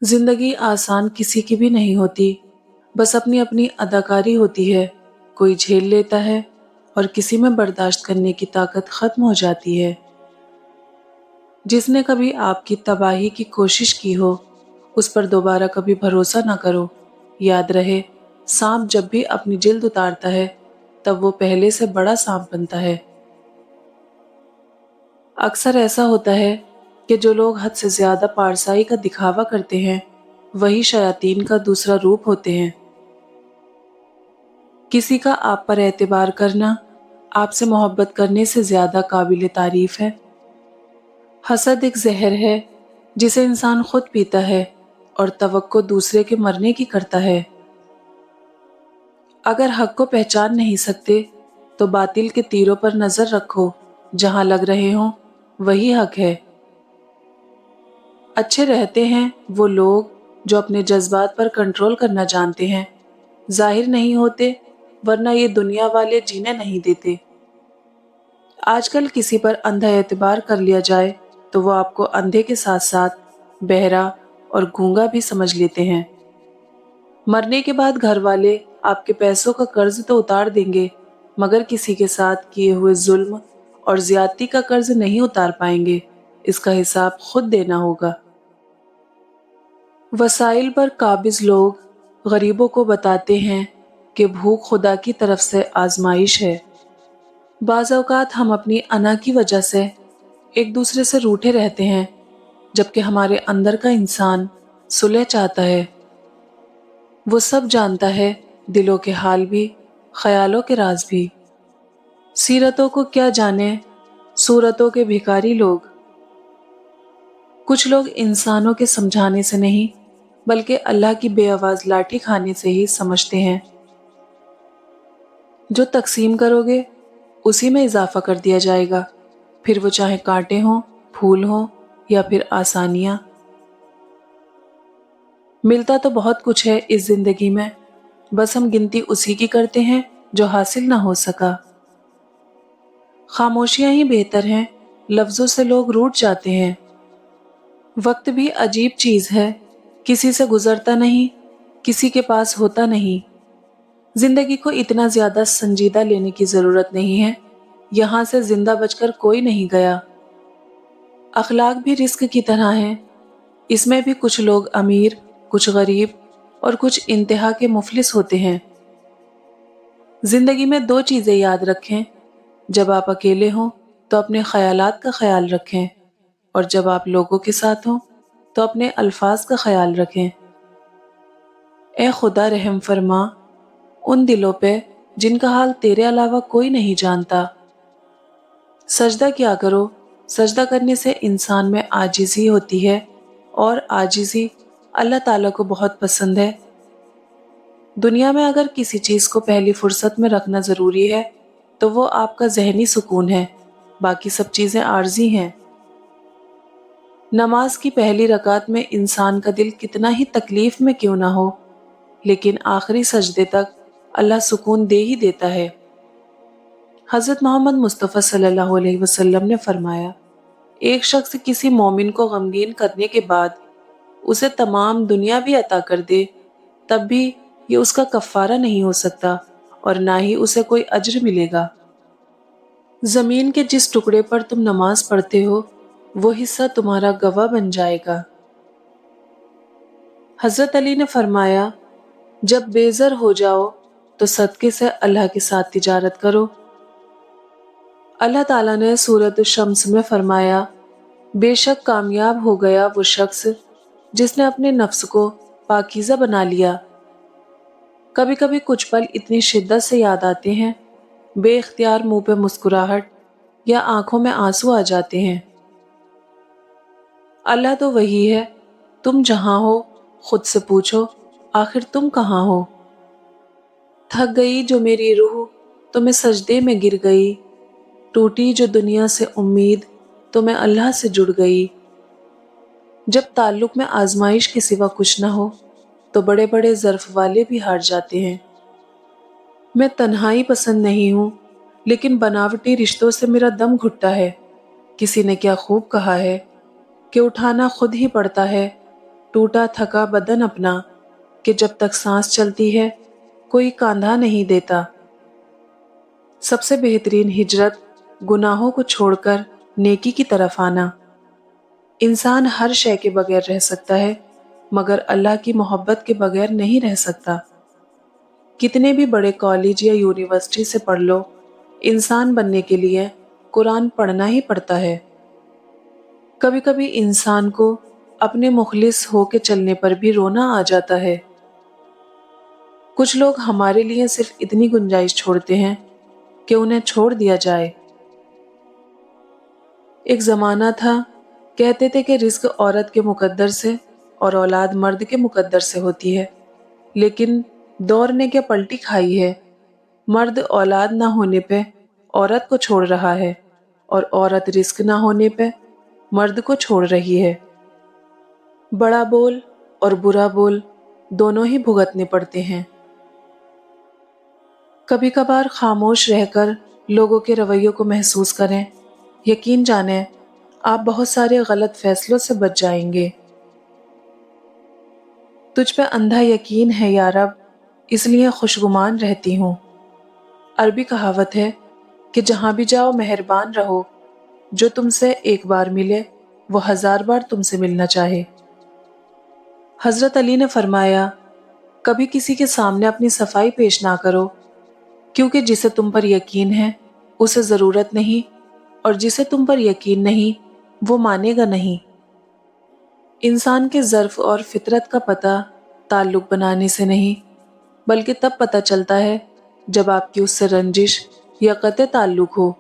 زندگی آسان کسی کی بھی نہیں ہوتی، بس اپنی اپنی اداکاری ہوتی ہے۔ کوئی جھیل لیتا ہے اور کسی میں برداشت کرنے کی طاقت ختم ہو جاتی ہے۔ جس نے کبھی آپ کی تباہی کی کوشش کی ہو، اس پر دوبارہ کبھی بھروسہ نہ کرو۔ یاد رہے، سانپ جب بھی اپنی جلد اتارتا ہے، تب وہ پہلے سے بڑا سانپ بنتا ہے۔ اکثر ایسا ہوتا ہے کہ جو لوگ حد سے زیادہ پارسائی کا دکھاوا کرتے ہیں، وہی شیاطین کا دوسرا روپ ہوتے ہیں۔ کسی کا آپ پر اعتبار کرنا، آپ سے محبت کرنے سے زیادہ قابل تعریف ہے۔ حسد ایک زہر ہے جسے انسان خود پیتا ہے اور توقع دوسرے کے مرنے کی کرتا ہے۔ اگر حق کو پہچان نہیں سکتے تو باطل کے تیروں پر نظر رکھو، جہاں لگ رہے ہوں وہی حق ہے۔ اچھے رہتے ہیں وہ لوگ جو اپنے جذبات پر کنٹرول کرنا جانتے ہیں، ظاہر نہیں ہوتے ورنہ یہ دنیا والے جینے نہیں دیتے۔ آج کل کسی پر اندھا اعتبار کر لیا جائے تو وہ آپ کو اندھے کے ساتھ ساتھ بہرا اور گونگا بھی سمجھ لیتے ہیں۔ مرنے کے بعد گھر والے آپ کے پیسوں کا قرض تو اتار دیں گے، مگر کسی کے ساتھ کیے ہوئے ظلم اور زیادتی کا قرض نہیں اتار پائیں گے۔ اس کا حساب خود دینا ہوگا۔ وسائل پر قابض لوگ غریبوں کو بتاتے ہیں کہ بھوک خدا کی طرف سے آزمائش ہے۔ بعض اوقات ہم اپنی انا کی وجہ سے ایک دوسرے سے روٹھے رہتے ہیں، جبکہ ہمارے اندر کا انسان صلح چاہتا ہے۔ وہ سب جانتا ہے، دلوں کے حال بھی، خیالوں کے راز بھی۔ سیرتوں کو کیا جانے صورتوں کے بھکاری لوگ۔ کچھ لوگ انسانوں کے سمجھانے سے نہیں بلکہ اللہ کی بے آواز لاٹھی کھانے سے ہی سمجھتے ہیں۔ جو تقسیم کرو گے اسی میں اضافہ کر دیا جائے گا، پھر وہ چاہے کانٹے ہوں، پھول ہوں یا پھر آسانیاں۔ ملتا تو بہت کچھ ہے اس زندگی میں، بس ہم گنتی اسی کی کرتے ہیں جو حاصل نہ ہو سکا۔ خاموشیاں ہی بہتر ہیں، لفظوں سے لوگ روٹھ جاتے ہیں۔ وقت بھی عجیب چیز ہے، کسی سے گزرتا نہیں، کسی کے پاس ہوتا نہیں۔ زندگی کو اتنا زیادہ سنجیدہ لینے کی ضرورت نہیں ہے، یہاں سے زندہ بچ کر کوئی نہیں گیا۔ اخلاق بھی رزق کی طرح ہیں، اس میں بھی کچھ لوگ امیر، کچھ غریب اور کچھ انتہا کے مفلس ہوتے ہیں۔ زندگی میں دو چیزیں یاد رکھیں، جب آپ اکیلے ہوں تو اپنے خیالات کا خیال رکھیں، اور جب آپ لوگوں کے ساتھ ہوں تو اپنے الفاظ کا خیال رکھیں۔ اے خدا رحم فرما ان دلوں پہ جن کا حال تیرے علاوہ کوئی نہیں جانتا۔ سجدہ کیا کرو، سجدہ کرنے سے انسان میں عاجزی ہوتی ہے، اور عاجزی اللہ تعالیٰ کو بہت پسند ہے۔ دنیا میں اگر کسی چیز کو پہلی فرصت میں رکھنا ضروری ہے تو وہ آپ کا ذہنی سکون ہے، باقی سب چیزیں عارضی ہیں۔ نماز کی پہلی رکعت میں انسان کا دل کتنا ہی تکلیف میں کیوں نہ ہو، لیکن آخری سجدے تک اللہ سکون دے ہی دیتا ہے۔ حضرت محمد مصطفیٰ صلی اللہ علیہ وسلم نے فرمایا، ایک شخص کسی مومن کو غمگین کرنے کے بعد اسے تمام دنیا بھی عطا کر دے، تب بھی یہ اس کا کفارہ نہیں ہو سکتا اور نہ ہی اسے کوئی اجر ملے گا۔ زمین کے جس ٹکڑے پر تم نماز پڑھتے ہو وہ حصہ تمہارا گواہ بن جائے گا۔ حضرت علی نے فرمایا، جب بے زر ہو جاؤ تو صدقے سے اللہ کے ساتھ تجارت کرو۔ اللہ تعالیٰ نے سورۃ الشمس میں فرمایا، بے شک کامیاب ہو گیا وہ شخص جس نے اپنے نفس کو پاکیزہ بنا لیا۔ کبھی کبھی کچھ پل اتنی شدت سے یاد آتے ہیں، بے اختیار منہ پہ مسکراہٹ یا آنکھوں میں آنسو آ جاتے ہیں۔ اللہ تو وہی ہے، تم جہاں ہو خود سے پوچھو، آخر تم کہاں ہو؟ تھک گئی جو میری روح تو میں سجدے میں گر گئی، ٹوٹی جو دنیا سے امید تو میں اللہ سے جڑ گئی۔ جب تعلق میں آزمائش کے سوا کچھ نہ ہو تو بڑے بڑے ظرف والے بھی ہار جاتے ہیں۔ میں تنہائی پسند نہیں ہوں، لیکن بناوٹی رشتوں سے میرا دم گھٹتا ہے۔ کسی نے کیا خوب کہا ہے کہ اٹھانا خود ہی پڑتا ہے، ٹوٹا تھکا بدن اپنا کہ جب تک سانس چلتی ہے کوئی کاندھا نہیں دیتا۔ سب سے بہترین ہجرت گناہوں کو چھوڑ کر نیکی کی طرف آنا۔ انسان ہر شے کے بغیر رہ سکتا ہے مگر اللہ کی محبت کے بغیر نہیں رہ سکتا۔ کتنے بھی بڑے کالج یا یونیورسٹی سے پڑھ لو، انسان بننے کے لیے قرآن پڑھنا ہی پڑتا ہے۔ کبھی کبھی انسان کو اپنے مخلص ہو کے چلنے پر بھی رونا آ جاتا ہے۔ کچھ لوگ ہمارے لیے صرف اتنی گنجائش چھوڑتے ہیں کہ انہیں چھوڑ دیا جائے۔ ایک زمانہ تھا کہتے تھے کہ رزق عورت کے مقدر سے اور اولاد مرد کے مقدر سے ہوتی ہے، لیکن دور نے کیا پلٹی کھائی ہے، مرد اولاد نہ ہونے پہ عورت کو چھوڑ رہا ہے اور عورت رزق نہ ہونے پہ مرد کو چھوڑ رہی ہے۔ بڑا بول اور برا بول دونوں ہی بھگتنے پڑتے ہیں۔ کبھی کبھار خاموش رہ کر لوگوں کے رویوں کو محسوس کریں، یقین جانیں آپ بہت سارے غلط فیصلوں سے بچ جائیں گے۔ تجھ پہ اندھا یقین ہے یا رب، اس لیے خوشگمان رہتی ہوں۔ عربی کہاوت ہے کہ جہاں بھی جاؤ مہربان رہو، جو تم سے ایک بار ملے وہ 1000 بار تم سے ملنا چاہے۔ حضرت علی نے فرمایا، کبھی کسی کے سامنے اپنی صفائی پیش نہ کرو، کیونکہ جسے تم پر یقین ہے اسے ضرورت نہیں، اور جسے تم پر یقین نہیں وہ مانے گا نہیں۔ انسان کے ظرف اور فطرت کا پتہ تعلق بنانے سے نہیں بلکہ تب پتہ چلتا ہے جب آپ کی اس سے رنجش یا قطع تعلق ہو۔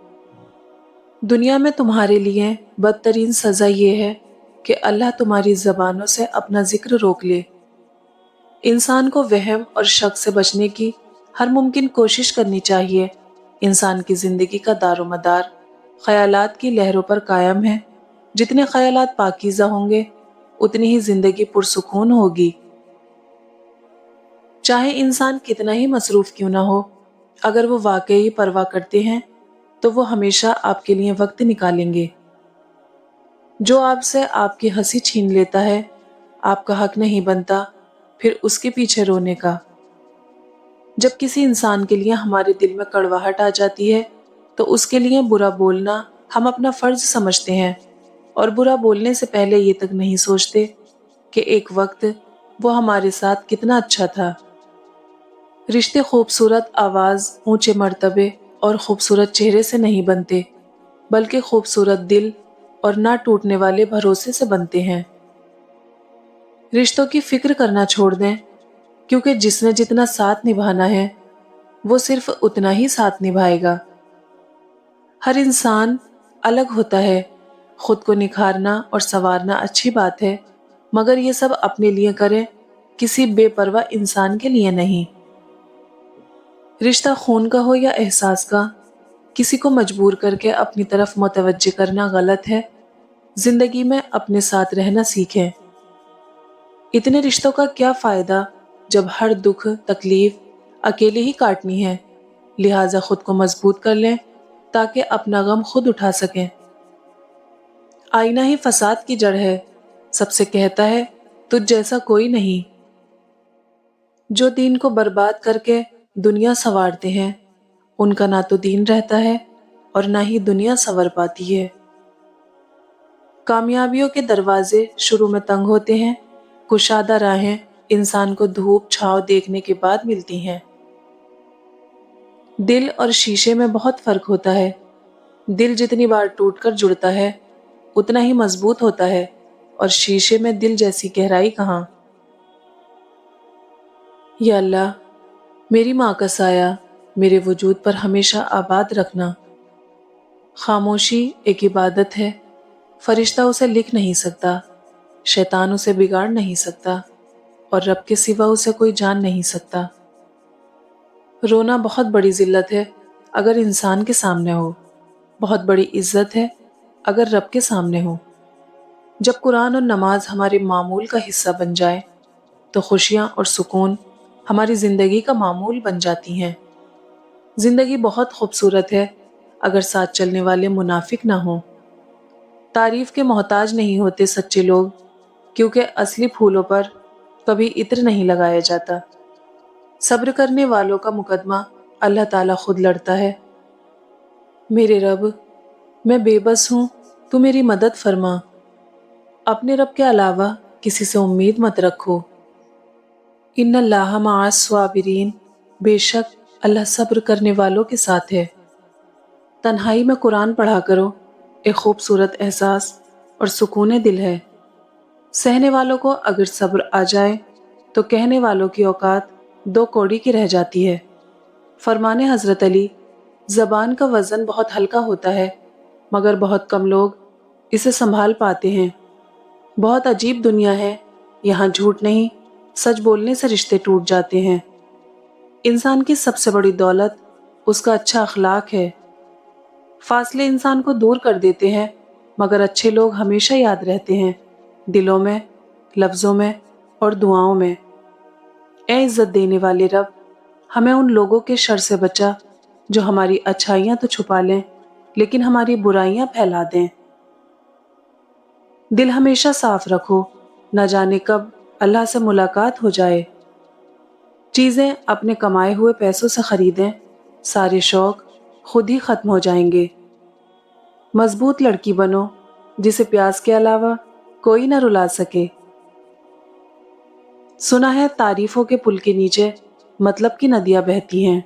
دنیا میں تمہارے لیے بدترین سزا یہ ہے کہ اللہ تمہاری زبانوں سے اپنا ذکر روک لے۔ انسان کو وہم اور شک سے بچنے کی ہر ممکن کوشش کرنی چاہیے۔ انسان کی زندگی کا دار و مدار خیالات کی لہروں پر قائم ہے۔ جتنے خیالات پاکیزہ ہوں گے اتنی ہی زندگی پرسکون ہوگی۔ چاہے انسان کتنا ہی مصروف کیوں نہ ہو، اگر وہ واقعی پرواہ کرتے ہیں تو وہ ہمیشہ آپ کے لیے وقت نکالیں گے۔ جو آپ سے آپ کی ہنسی چھین لیتا ہے، آپ کا حق نہیں بنتا پھر اس کے پیچھے رونے کا۔ جب کسی انسان کے لیے ہمارے دل میں کڑواہٹ آ جاتی ہے تو اس کے لیے برا بولنا ہم اپنا فرض سمجھتے ہیں، اور برا بولنے سے پہلے یہ تک نہیں سوچتے کہ ایک وقت وہ ہمارے ساتھ کتنا اچھا تھا۔ رشتے خوبصورت آواز، اونچے مرتبے اور خوبصورت چہرے سے نہیں بنتے بلکہ خوبصورت دل اور نہ ٹوٹنے والے بھروسے سے بنتے ہیں۔ رشتوں کی فکر کرنا چھوڑ دیں، کیونکہ جس نے جتنا ساتھ نبھانا ہے وہ صرف اتنا ہی ساتھ نبھائے گا۔ ہر انسان الگ ہوتا ہے۔ خود کو نکھارنا اور سنوارنا اچھی بات ہے، مگر یہ سب اپنے لیے کریں، کسی بے پرواہ انسان کے لیے نہیں۔ رشتہ خون کا ہو یا احساس کا، کسی کو مجبور کر کے اپنی طرف متوجہ کرنا غلط ہے۔ زندگی میں اپنے ساتھ رہنا سیکھیں۔ اتنے رشتوں کا کیا فائدہ جب ہر دکھ تکلیف اکیلے ہی کاٹنی ہے؟ لہٰذا خود کو مضبوط کر لیں تاکہ اپنا غم خود اٹھا سکیں۔ آئینہ ہی فساد کی جڑ ہے، سب سے کہتا ہے تجھ جیسا کوئی نہیں۔ جو دین کو برباد کر کے دنیا سنوارتے ہیں ان کا نہ تو دین رہتا ہے اور نہ ہی دنیا سنور پاتی ہے۔ کامیابیوں کے دروازے شروع میں تنگ ہوتے ہیں، کشادہ راہیں انسان کو دھوپ چھاؤں دیکھنے کے بعد ملتی ہیں۔ دل اور شیشے میں بہت فرق ہوتا ہے۔ دل جتنی بار ٹوٹ کر جڑتا ہے اتنا ہی مضبوط ہوتا ہے، اور شیشے میں دل جیسی گہرائی کہاں۔ یا اللہ، میری ماں کا سایہ میرے وجود پر ہمیشہ آباد رکھنا۔ خاموشی ایک عبادت ہے، فرشتہ اسے لکھ نہیں سکتا، شیطان اسے بگاڑ نہیں سکتا، اور رب کے سوا اسے کوئی جان نہیں سکتا۔ رونا بہت بڑی ذلت ہے اگر انسان کے سامنے ہو، بہت بڑی عزت ہے اگر رب کے سامنے ہو۔ جب قرآن اور نماز ہمارے معمول کا حصہ بن جائے تو خوشیاں اور سکون ہماری زندگی کا معمول بن جاتی ہیں۔ زندگی بہت خوبصورت ہے اگر ساتھ چلنے والے منافق نہ ہوں۔ تعریف کے محتاج نہیں ہوتے سچے لوگ، کیونکہ اصلی پھولوں پر کبھی عطر نہیں لگایا جاتا۔ صبر کرنے والوں کا مقدمہ اللہ تعالیٰ خود لڑتا ہے۔ میرے رب، میں بے بس ہوں، تو میری مدد فرما۔ اپنے رب کے علاوہ کسی سے امید مت رکھو۔ ان اللہ مع الصابرین، بے شک اللہ صبر کرنے والوں کے ساتھ ہے۔ تنہائی میں قرآن پڑھا کرو، ایک خوبصورت احساس اور سکون دل ہے۔ سہنے والوں کو اگر صبر آ جائے تو کہنے والوں کی اوقات دو کوڑی کی رہ جاتی ہے۔ فرمانے حضرت علی، زبان کا وزن بہت ہلکا ہوتا ہے مگر بہت کم لوگ اسے سنبھال پاتے ہیں۔ بہت عجیب دنیا ہے، یہاں جھوٹ نہیں، سچ بولنے سے رشتے ٹوٹ جاتے ہیں۔ انسان کی سب سے بڑی دولت اس کا اچھا اخلاق ہے۔ فاصلے انسان کو دور کر دیتے ہیں مگر اچھے لوگ ہمیشہ یاد رہتے ہیں، دلوں میں، لفظوں میں اور دعاؤں میں۔ اے عزت دینے والے رب، ہمیں ان لوگوں کے شر سے بچا جو ہماری اچھائیاں تو چھپا لیں لیکن ہماری برائیاں پھیلا دیں۔ دل ہمیشہ صاف رکھو، نہ جانے کب اللہ سے ملاقات ہو جائے۔ چیزیں اپنے کمائے ہوئے پیسوں سے خریدیں، سارے شوق خود ہی ختم ہو جائیں گے۔ مضبوط لڑکی بنو جسے پیاس کے علاوہ کوئی نہ رلا سکے۔ سنا ہے تعریفوں کے پل کے نیچے مطلب کی ندیاں بہتی ہیں۔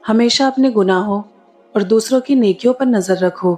ہمیشہ اپنے گناہوں اور دوسروں کی نیکیوں پر نظر رکھو۔